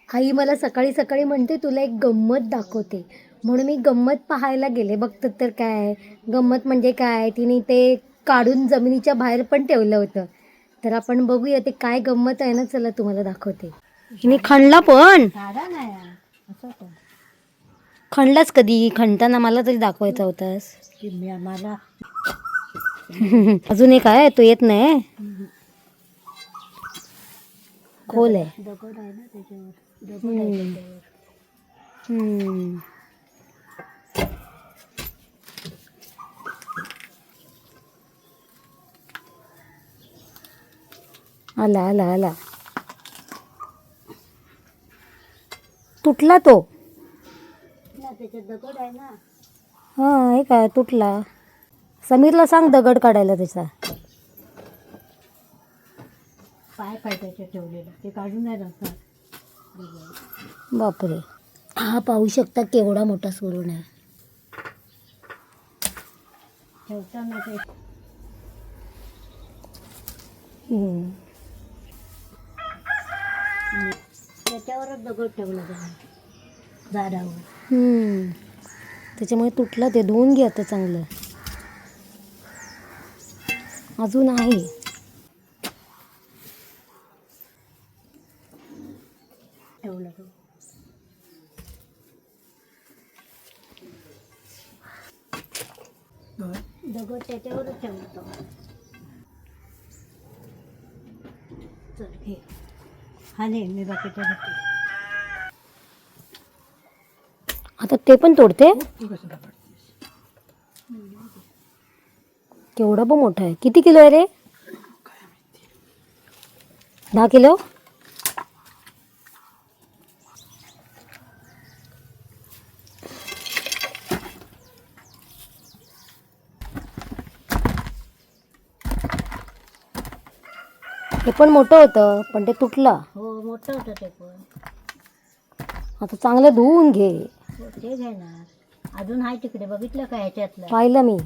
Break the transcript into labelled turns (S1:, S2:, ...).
S1: आई मला सकाळी सकाळी म्हणते तुला एक गंमत दाखवते, म्हणून मी गंमत पाहायला गेले. बघतात तर काय गंमत म्हणजे काय, तिने ते काढून जमिनीच्या बाहेर पण ठेवलं होतं. तर आपण बघूया ते काय गंमत आहे ना. चला तुम्हाला दाखवते. हिने खणला पण खणलाच कधी, खणताना मला तरी दाखवायचा होतास.
S2: मला
S1: अजून एक आहे तो येत नाही. खोल आहे.
S2: दगड आहे ना त्याच्यावर,
S1: हम्म. आला आला आला. तुटला तो.
S2: त्याच्यात दगड आहे ना.
S1: हा हे काय तुटला. समीरला सांग दगड काढायला त्याचा.
S2: पाय त्याच्यात ठेवलेला ते काढून नाही जातात.
S1: बापरे, हा पाहू शकता केवढा मोठा सोडून आहे.
S2: ठेवताना ते त्याच्यावरच दगड ठेवला झाडावर.
S1: त्याच्यामुळे तुटला ते. धुवून घे आता चांगलं. अजून आहे.
S2: ठेवला तो दगड त्याच्यावरच ठेवला तो. चल घे. हा नाही मी बाकीच्या घेते.
S1: आता ते पण तोडते. केवढा पण मोठा आहे. किती किलो आहे रे? 10 किलो. हे पण मोठं होतं पण ते तुटलं.
S2: हो मोठं होतं ते पण.
S1: आता चांगलं धुवून घे.
S2: हो, ते घेणार. अजून आहे तिकडे, बघितलं का ह्याच्यातलं?
S1: पाहिलं मी.